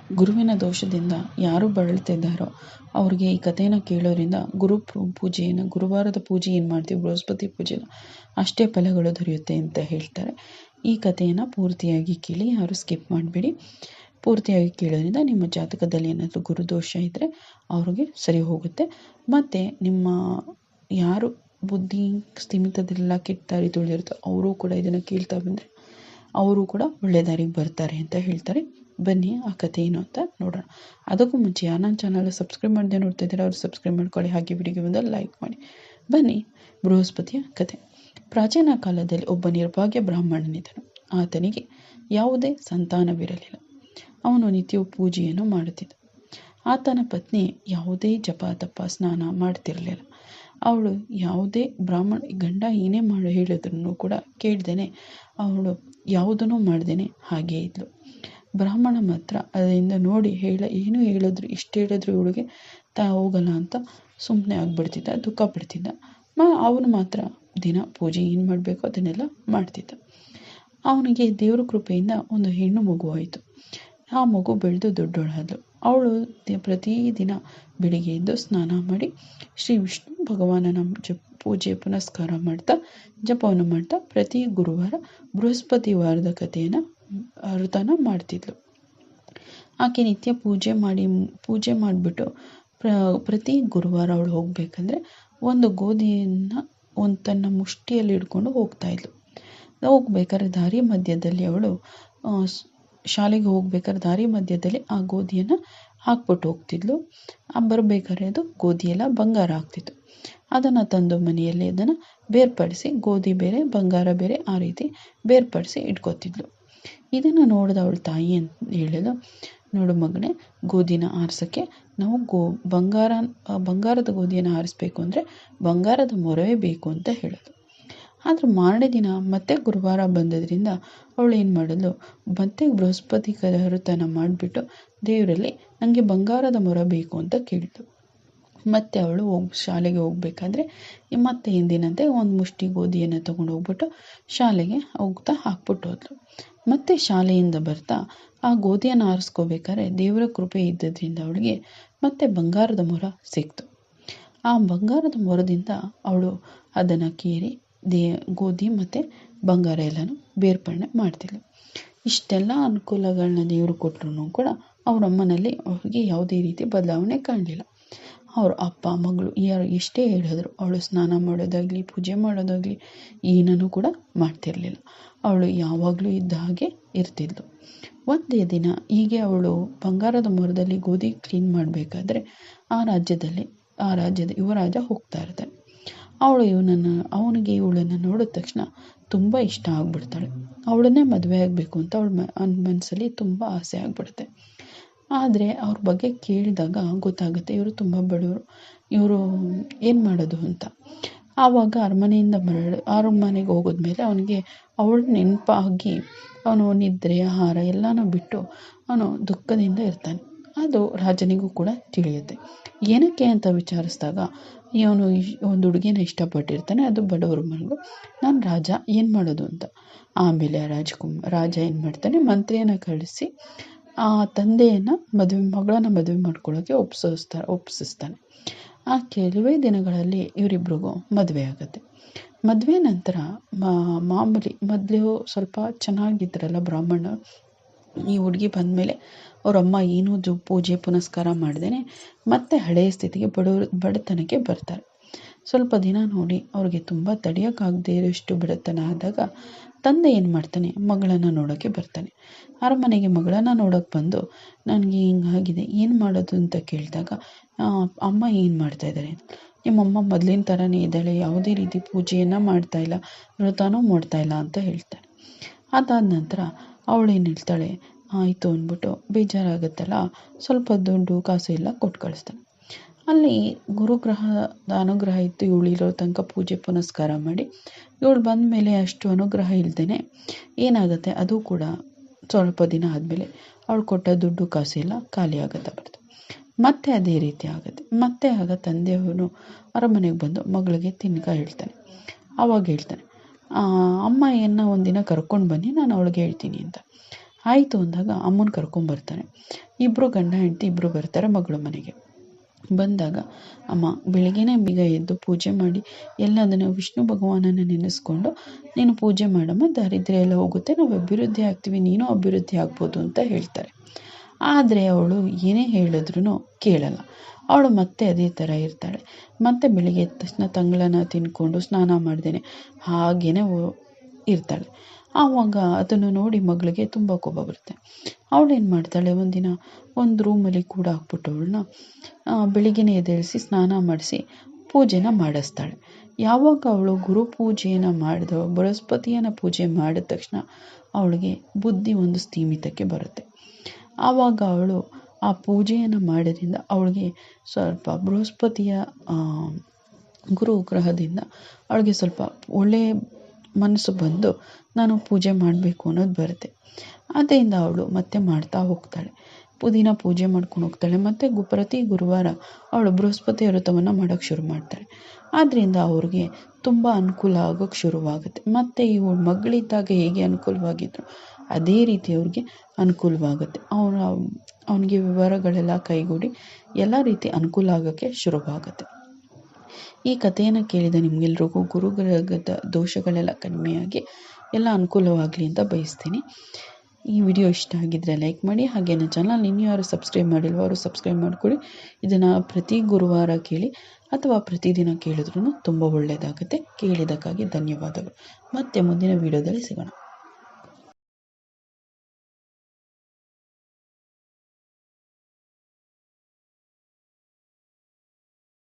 ಗುರುವಿನ ದೋಷದಿಂದ ಯಾರು ಬಳಲ್ತಿದ್ದಾರೋ ಅವ್ರಿಗೆ ಈ ಕಥೆಯನ್ನು ಕೇಳೋದ್ರಿಂದ ಪೂಜೆಯನ್ನು ಗುರುವಾರದ ಪೂಜೆ ಏನು ಮಾಡ್ತೀವಿ, ಬೃಹಸ್ಪತಿ ಪೂಜೆನ ಅಷ್ಟೇ ಫಲಗಳು ದೊರೆಯುತ್ತೆ ಅಂತ ಹೇಳ್ತಾರೆ. ಈ ಕಥೆಯನ್ನು ಪೂರ್ತಿಯಾಗಿ ಕೇಳಿ, ಯಾರು ಸ್ಕಿಪ್ ಮಾಡಬೇಡಿ. ಪೂರ್ತಿಯಾಗಿ ಕೇಳೋದ್ರಿಂದ ನಿಮ್ಮ ಜಾತಕದಲ್ಲಿ ಏನಾದರೂ ಗುರುದೋಷ ಇದ್ದರೆ ಅವ್ರಿಗೆ ಸರಿ ಹೋಗುತ್ತೆ. ಮತ್ತು ನಿಮ್ಮ ಯಾರು ಬುದ್ಧಿ ಸ್ಥಿಮಿತದೆಲ್ಲ ಕೆಟ್ಟ ದಾರಿ ತುಳಿದಿರುತ್ತೋ ಅವರು ಕೂಡ ಇದನ್ನು ಕೇಳ್ತಾ ಬಂದರೆ ಅವರು ಕೂಡ ಒಳ್ಳೆ ದಾರಿಗೆ ಬರ್ತಾರೆ ಅಂತ ಹೇಳ್ತಾರೆ. ಬನ್ನಿ ಆ ಕಥೆ ಏನು ಅಂತ ನೋಡೋಣ. ಅದಕ್ಕೂ ಮುಂಚೆ ನನ್ನ ಚಾನಲ್ ಸಬ್ಸ್ಕ್ರೈಬ್ ಮಾಡದೆ ನೋಡ್ತಾ ಇದ್ದಾರೆ ಅವ್ರು ಸಬ್ಸ್ಕ್ರೈಬ್ ಮಾಡ್ಕೊಳ್ಳಿ, ಹಾಗೆ ವಿಡಿಯೋಗೆ ಬಂದ ಲೈಕ್ ಮಾಡಿ. ಬನ್ನಿ ಬೃಹಸ್ಪತಿಯ ಕಥೆ. ಪ್ರಾಚೀನ ಕಾಲದಲ್ಲಿ ಒಬ್ಬ ನಿರ್ಭಾಗ್ಯ ಬ್ರಾಹ್ಮಣನಿದ್ದನು. ಆತನಿಗೆ ಯಾವುದೇ ಸಂತಾನವಿರಲಿಲ್ಲ. ಅವನು ನಿತ್ಯವೂ ಪೂಜೆಯನ್ನು ಮಾಡುತ್ತಿದ್ದ. ಆತನ ಪತ್ನಿ ಯಾವುದೇ ಜಪ ತಪ ಸ್ನಾನ ಮಾಡ್ತಿರಲಿಲ್ಲ. ಅವಳು ಯಾವುದೇ ಗಂಡ ಏನೇ ಹೇಳಿದ್ರು ಕೂಡ ಕೇಳ್ದೇನೆ ಅವಳು ಯಾವುದನ್ನು ಮಾಡ್ದೇನೆ ಹಾಗೇ ಇದ್ಲು. ಬ್ರಾಹ್ಮಣ ಮಾತ್ರ ಅದರಿಂದ ನೋಡಿ ಏನು ಹೇಳಿದ್ರು ಇಷ್ಟು ಹೇಳಿದ್ರು ಇವಳಿಗೆ ಹೋಗಲ್ಲ ಅಂತ ಸುಮ್ಮನೆ ಆಗ್ಬಿಡ್ತಿದ್ದ, ದುಃಖ ಪಡ್ತಿದ್ದ. ಅವನು ಮಾತ್ರ ದಿನ ಪೂಜೆ ಏನು ಮಾಡಬೇಕು ಅದನ್ನೆಲ್ಲ ಮಾಡ್ತಿದ್ದ. ಅವನಿಗೆ ದೇವ್ರ ಕೃಪೆಯಿಂದ ಒಂದು ಹೆಣ್ಣು ಮಗು ಆಯಿತು. ಆ ಮಗು ಬೆಳೆದು ದೊಡ್ಡೋಳಾದ್ಲು. ಅವಳು ಪ್ರತಿದಿನ ಬೆಳಿಗ್ಗೆ ಎದ್ದು ಸ್ನಾನ ಮಾಡಿ ಶ್ರೀ ವಿಷ್ಣು ಭಗವಾನನ ಪೂಜೆ ಪುನಸ್ಕಾರ ಮಾಡ್ತಾ ಜಪವನ್ನು ಮಾಡ್ತಾ ಪ್ರತಿ ಗುರುವಾರ ಬೃಹಸ್ಪತಿ ವಾರದ ಕಥೆಯನ್ನು ವ್ರತನ ಮಾಡ್ತಿದ್ಲು. ಆಕೆ ನಿತ್ಯ ಪೂಜೆ ಮಾಡಿಬಿಟ್ಟು ಪ್ರತಿ ಗುರುವಾರ ಅವಳು ಹೋಗ್ಬೇಕಂದ್ರೆ ಒಂದು ಗೋಧಿಯನ್ನು ತನ್ನ ಮುಷ್ಟಿಯಲ್ಲಿ ಹಿಡ್ಕೊಂಡು ಹೋಗ್ತಾ ಇದ್ಲು. ಹೋಗ್ಬೇಕಾದ್ರೆ ದಾರಿ ಮಧ್ಯದಲ್ಲಿ ಅವಳು ಶಾಲೆಗೆ ಹೋಗ್ಬೇಕಾದ್ರೆ ದಾರಿ ಮಧ್ಯದಲ್ಲಿ ಆ ಗೋಧಿಯನ್ನು ಹಾಕ್ಬಿಟ್ಟು ಹೋಗ್ತಿದ್ಲು. ಬರಬೇಕಾದ್ರೆ ಅದು ಗೋಧಿ ಎಲ್ಲ ಬಂಗಾರ ಆಗ್ತಿತ್ತು. ಅದನ್ನು ತಂದು ಮನೆಯಲ್ಲಿ ಅದನ್ನು ಬೇರ್ಪಡಿಸಿ ಗೋಧಿ ಬೇರೆ ಬಂಗಾರ ಬೇರೆ ಆ ರೀತಿ ಬೇರ್ಪಡಿಸಿ ಇಟ್ಕೋತಿದ್ಲು. ಇದನ್ನು ನೋಡಿದ ಅವಳ ತಾಯಿ ಅಂತ ಹೇಳಿದ್ಲು, ನೋಡು ಮಗನೇ, ಗೋಧಿನ ಆರಿಸೋಕ್ಕೆ ನಾವು ಬಂಗಾರದ ಗೋಧಿಯನ್ನು ಆರಿಸ್ಬೇಕು ಅಂದರೆ ಬಂಗಾರದ ಮೊರವೇ ಬೇಕು ಅಂತ ಹೇಳಿದ್ಲು. ಆದ್ರೆ ಮಾರನೇ ದಿನ ಮತ್ತೆ ಗುರುವಾರ ಬಂದದ್ರಿಂದ ಅವಳು ಏನು ಮಾಡಿದ್ಲು, ಮತ್ತೆ ಬೃಹಸ್ಪತಿ ವ್ರತನ ಮಾಡಿಬಿಟ್ಟು ದೇವರಲ್ಲಿ ನನಗೆ ಬಂಗಾರದ ಮೊರ ಬೇಕು ಅಂತ ಕೇಳಿದ್ಲು. ಮತ್ತೆ ಅವಳು ಶಾಲೆಗೆ ಹೋಗ್ಬೇಕಾದ್ರೆ ಮತ್ತೆ ಹಿಂದಿನಂತೆ ಒಂದು ಮುಷ್ಟಿ ಗೋಧಿಯನ್ನು ತಗೊಂಡು ಹೋಗ್ಬಿಟ್ಟು ಶಾಲೆಗೆ ಹೋಗ್ತಾ ಹಾಕ್ಬಿಟ್ಟು ಹೋದ್ಲು. ಮತ್ತೆ ಶಾಲೆಯಿಂದ ಬರ್ತಾ ಆ ಗೋಧಿಯನ್ನು ಆರಿಸ್ಕೋಬೇಕಾದ್ರೆ ದೇವರ ಕೃಪೆ ಇದ್ದದ್ರಿಂದ ಅವಳಿಗೆ ಮತ್ತೆ ಬಂಗಾರದ ಮೊರ ಸಿಕ್ತು. ಆ ಬಂಗಾರದ ಮೊರದಿಂದ ಅವಳು ಅದನ್ನು ಕೀರಿ ಗೋಧಿ ಮತ್ತು ಬಂಗಾರ ಎಲ್ಲನೂ ಬೇರ್ಪಡಣೆ ಮಾಡ್ತಿದ್ಳು. ಇಷ್ಟೆಲ್ಲ ಅನುಕೂಲಗಳನ್ನ ದೇವರು ಕೊಟ್ಟರು ಕೂಡ ಅವ್ರ ಅಮ್ಮನಲ್ಲಿ ಅವ್ರಿಗೆ ಯಾವುದೇ ರೀತಿ ಬದಲಾವಣೆ ಕಾಣಲಿಲ್ಲ. ಅವ್ರ ಅಪ್ಪ ಮಗಳು ಯಾರು ಎಷ್ಟೇ ಹೇಳಿದ್ರು ಅವಳು ಸ್ನಾನ ಮಾಡೋದಾಗಲಿ ಪೂಜೆ ಮಾಡೋದಾಗಲಿ ಏನನ್ನೂ ಕೂಡ ಮಾಡ್ತಿರ್ಲಿಲ್ಲ. ಅವಳು ಯಾವಾಗಲೂ ಇದ್ದ ಹಾಗೆ ಇರ್ತಿದ್ಳು. ಒಂದೇ ದಿನ ಹೀಗೆ ಅವಳು ಬಂಗಾರದ ಮೊರದಲ್ಲಿ ಗೋಧಿ ಕ್ಲೀನ್ ಮಾಡಬೇಕಾದ್ರೆ ಆ ರಾಜ್ಯದ ಯುವರಾಜ ಹೋಗ್ತಾ ಇರ್ತಾನೆ. ಅವನಿಗೆ ಇವಳನ್ನು ನೋಡಿದ ತಕ್ಷಣ ತುಂಬ ಇಷ್ಟ ಆಗ್ಬಿಡ್ತಾಳೆ. ಅವಳನ್ನೇ ಮದುವೆ ಆಗಬೇಕು ಅಂತ ಅವಳ ಮನಸ್ಸಲ್ಲಿ ತುಂಬ ಆಸೆ ಆಗ್ಬಿಡುತ್ತೆ. ಆದರೆ ಅವ್ರ ಬಗ್ಗೆ ಕೇಳಿದಾಗ ಗೊತ್ತಾಗುತ್ತೆ ಇವರು ತುಂಬ ಬಡವರು, ಇವರು ಏನು ಮಾಡೋದು ಅಂತ. ಆವಾಗ ಅರಮನೆಗೆ ಹೋಗೋದ್ಮೇಲೆ ಅವನಿಗೆ ಅವಳು ನೆನಪಾಗಿ ಅವನು ನಿದ್ರೆ ಆಹಾರ ಎಲ್ಲನೂ ಬಿಟ್ಟು ಅವನು ದುಃಖದಿಂದ ಇರ್ತಾನೆ. ಅದು ರಾಜನಿಗೂ ಕೂಡ ತಿಳಿಯುತ್ತೆ. ಏನಕ್ಕೆ ಅಂತ ವಿಚಾರಿಸಿದಾಗ ಇವನು ಒಂದು ಹುಡುಗಿನ ಇಷ್ಟಪಟ್ಟಿರ್ತಾನೆ, ಅದು ಬಡವರ ಮನೆಗೂ. ನಾನು ರಾಜ ಏನು ಮಾಡೋದು ಅಂತ. ಆಮೇಲೆ ರಾಜ ಏನು ಮಾಡ್ತಾನೆ, ಮಂತ್ರಿಯನ್ನು ಕಳಿಸಿ ಆ ತಂದೆಯನ್ನು ಮಗಳನ್ನ ಮದುವೆ ಮಾಡ್ಕೊಳ್ಳೋಕ್ಕೆ ಒಪ್ಪಿಸ್ತಾನೆ. ಆ ಕೆಲವೇ ದಿನಗಳಲ್ಲಿ ಇವರಿಬ್ರಿಗೂ ಮದುವೆ ಆಗುತ್ತೆ. ಮದುವೆ ನಂತರ ಮಾಮೂಲಿ ಮೊದಲು ಸ್ವಲ್ಪ ಚೆನ್ನಾಗಿದ್ರಲ್ಲ ಬ್ರಾಹ್ಮಣ, ಈ ಹುಡುಗಿ ಬಂದಮೇಲೆ ಅವರಮ್ಮ ಏನೂ ಪೂಜೆ ಪುನಸ್ಕಾರ ಮಾಡ್ದೇನೆ ಮತ್ತೆ ಹಳೆಯ ಸ್ಥಿತಿಗೆ ಬಡತನಕ್ಕೆ ಬರ್ತಾರೆ. ಸ್ವಲ್ಪ ದಿನ ನೋಡಿ ಅವ್ರಿಗೆ ತುಂಬ ತಡೆಯೋಕ್ಕಾಗದೇ ಇರೋಷ್ಟು ಬಡತನ ಆದಾಗ ತಂದೆ ಏನು ಮಾಡ್ತಾನೆ, ಮಗಳನ್ನು ನೋಡೋಕ್ಕೆ ಬರ್ತಾನೆ. ಅರಮನೆಗೆ ಮಗಳನ್ನು ನೋಡೋಕ್ಕೆ ಬಂದು ನನಗೆ ಹಿಂಗಾಗಿದೆ ಏನು ಮಾಡೋದು ಅಂತ ಕೇಳಿದಾಗ ಅಮ್ಮ ಏನು ಮಾಡ್ತಾಯಿದ್ದಾರೆ, ನಿಮ್ಮಮ್ಮ ಮೊದಲಿನ ಥರನೇ ಇದ್ದಾಳೆ, ಯಾವುದೇ ರೀತಿ ಪೂಜೆಯನ್ನು ಮಾಡ್ತಾಯಿಲ್ಲ, ವ್ರತನೂ ಮಾಡ್ತಾಯಿಲ್ಲ ಅಂತ ಹೇಳ್ತಾನೆ. ಅದಾದ ನಂತರ ಅವಳೇನು ಹೇಳ್ತಾಳೆ, ಆಯಿತು ಅಂದ್ಬಿಟ್ಟು ಬೇಜಾರಾಗುತ್ತಲ್ಲ ಸ್ವಲ್ಪ ದುಡ್ಡು ಕಾಸು ಎಲ್ಲ ಕೊಟ್ಟು ಕಳಿಸ್ತಾನೆ. ಅಲ್ಲಿ ಗುರುಗ್ರಹದ ಅನುಗ್ರಹ ಇತ್ತು, ಇವಳಿರೋ ತನಕ ಪೂಜೆ ಪುನಸ್ಕಾರ ಮಾಡಿ ಇವಳು ಬಂದ ಮೇಲೆ ಅಷ್ಟು ಅನುಗ್ರಹ ಇಲ್ಲದೇ ಏನಾಗುತ್ತೆ, ಅದು ಕೂಡ ಸ್ವಲ್ಪ ದಿನ ಆದಮೇಲೆ ಅವಳು ಕೊಟ್ಟ ದುಡ್ಡು ಕಾಸು ಎಲ್ಲ ಖಾಲಿ ಆಗುತ್ತಾ ಬರ್ತದೆ. ಮತ್ತೆ ಅದೇ ರೀತಿ ಆಗುತ್ತೆ. ಮತ್ತೆ ಆಗ ತಂದೆಯವನು ಅರಮನೆಗೆ ಬಂದು ಮಗಳಿಗೆ ತಿನ್ಕ ಹೇಳ್ತಾನೆ. ಆವಾಗ ಹೇಳ್ತಾನೆ, ಅಮ್ಮ ಒಂದಿನ ಕರ್ಕೊಂಡು ಬನ್ನಿ, ನಾನು ಅವಳಿಗೆ ಹೇಳ್ತೀನಿ ಅಂತ. ಆಯಿತು ಅಂದಾಗ ಅಮ್ಮನ ಕರ್ಕೊಂಬರ್ತಾನೆ. ಇಬ್ಬರು ಗಂಡ ಹೆಂಡತಿ ಇಬ್ಬರು ಬರ್ತಾರೆ ಮಗಳು ಮನೆಗೆ. ಬಂದಾಗ ಅಮ್ಮ ಬೆಳಿಗ್ಗೆನೇ ಬೇಗ ಎದ್ದು ಪೂಜೆ ಮಾಡಿ ಎಲ್ಲದನ್ನು ವಿಷ್ಣು ಭಗವಾನನ ನೆನೆಸ್ಕೊಂಡು ನೀನು ಪೂಜೆ ಮಾಡಮ್ಮ, ದಾರಿದ್ರ್ಯ ಎಲ್ಲ ಹೋಗುತ್ತೆ, ನಾವು ಅಭಿವೃದ್ಧಿ ಆಗ್ತೀವಿ, ನೀನು ಅಭಿವೃದ್ಧಿ ಆಗ್ಬೋದು ಅಂತ ಹೇಳ್ತಾರೆ. ಆದರೆ ಅವಳು ಏನೇ ಹೇಳಿದ್ರೂ ಕೇಳಲ್ಲ. ಅವಳು ಮತ್ತೆ ಅದೇ ಥರ ಇರ್ತಾಳೆ. ಮತ್ತೆ ಬೆಳಿಗ್ಗೆ ಎದ್ದ ತಕ್ಷಣ ತಂಗಳನ್ನ ತಿನ್ಕೊಂಡು ಸ್ನಾನ ಮಾಡ್ದೇನೆ ಹಾಗೇ ಇರ್ತಾಳೆ. ಆವಾಗ ಅದನ್ನು ನೋಡಿ ಮಗಳಿಗೆ ತುಂಬ ಕೋಪ ಬರುತ್ತೆ. ಅವಳೇನು ಮಾಡ್ತಾಳೆ, ಒಂದಿನ ಒಂದು ರೂಮಲ್ಲಿ ಕೂಡ ಹಾಕ್ಬಿಟ್ಟು ಅವಳನ್ನ ಬೆಳಿಗ್ಗೆನೇ ಎದ್ದೇಳಿಸಿ ಸ್ನಾನ ಮಾಡಿಸಿ ಪೂಜೆನ ಮಾಡಿಸ್ತಾಳೆ. ಯಾವಾಗ ಅವಳು ಗುರು ಪೂಜೆಯನ್ನು ಮಾಡಿದ ಬೃಹಸ್ಪತಿಯನ್ನು ಪೂಜೆ ಮಾಡಿದ ತಕ್ಷಣ ಅವಳಿಗೆ ಬುದ್ಧಿ ಒಂದು ಸ್ಥೀಮಿತಕ್ಕೆ ಬರುತ್ತೆ. ಆವಾಗ ಅವಳು ಆ ಪೂಜೆಯನ್ನು ಮಾಡೋದ್ರಿಂದ ಅವಳಿಗೆ ಸ್ವಲ್ಪ ಬೃಹಸ್ಪತಿಯ ಗುರು ಗ್ರಹದಿಂದ ಅವಳಿಗೆ ಸ್ವಲ್ಪ ಒಳ್ಳೆಯ ಮನಸ್ಸು ಬಂದು ನಾನು ಪೂಜೆ ಮಾಡಬೇಕು ಅನ್ನೋದು ಬರುತ್ತೆ. ಆದ್ದರಿಂದ ಅವಳು ಮತ್ತೆ ಮಾಡ್ತಾ ಹೋಗ್ತಾಳೆ. ದಿನ ಪೂಜೆ ಮಾಡ್ಕೊಂಡು ಹೋಗ್ತಾಳೆ. ಮತ್ತು ಪ್ರತಿ ಗುರುವಾರ ಅವಳು ಬೃಹಸ್ಪತಿ ವ್ರತವನ್ನು ಮಾಡೋಕ್ಕೆ ಶುರು ಮಾಡ್ತಾಳೆ. ಆದ್ದರಿಂದ ಅವ್ರಿಗೆ ತುಂಬ ಅನುಕೂಲ ಆಗೋಕ್ಕೆ ಶುರುವಾಗುತ್ತೆ. ಮತ್ತು ಇವಳು ಮಗಳಿದ್ದಾಗ ಹೇಗೆ ಅನುಕೂಲವಾಗಿದ್ರು ಅದೇ ರೀತಿ ಅವ್ರಿಗೆ ಅನುಕೂಲವಾಗುತ್ತೆ. ಅವನಿಗೆ ವಿವರಗಳೆಲ್ಲ ಕೈಗೂಡಿ ಎಲ್ಲ ರೀತಿ ಅನುಕೂಲ ಆಗೋಕ್ಕೆ ಶುರುವಾಗುತ್ತೆ. ಈ ಕಥೆಯನ್ನು ಕೇಳಿದ ನಿಮಗೆಲ್ರಿಗೂ ಗುರುಗ್ರಹದ ದೋಷಗಳೆಲ್ಲ ಕಡಿಮೆಯಾಗಿ ಎಲ್ಲ ಅನುಕೂಲವಾಗಲಿ ಅಂತ ಬಯಸ್ತೀನಿ. ಈ ವಿಡಿಯೋ ಇಷ್ಟ ಆಗಿದ್ದರೆ ಲೈಕ್ ಮಾಡಿ. ಹಾಗೆ ನನ್ನ ಚಾನಲ್ ಇನ್ನೂ ಯಾರು ಸಬ್ಸ್ಕ್ರೈಬ್ ಮಾಡಿಲ್ವೋ ಅವರು ಸಬ್ಸ್ಕ್ರೈಬ್ ಮಾಡಿಕೊಳ್ಳಿ. ಇದನ್ನು ಪ್ರತಿ ಗುರುವಾರ ಕೇಳಿ ಅಥವಾ ಪ್ರತಿದಿನ ಕೇಳಿದ್ರೂ ತುಂಬ ಒಳ್ಳೆಯದಾಗುತ್ತೆ. ಕೇಳಿದ್ದಕ್ಕಾಗಿ ಧನ್ಯವಾದಗಳು. ಮತ್ತೆ ಮುಂದಿನ ವಿಡಿಯೋದಲ್ಲಿ ಸಿಗೋಣ.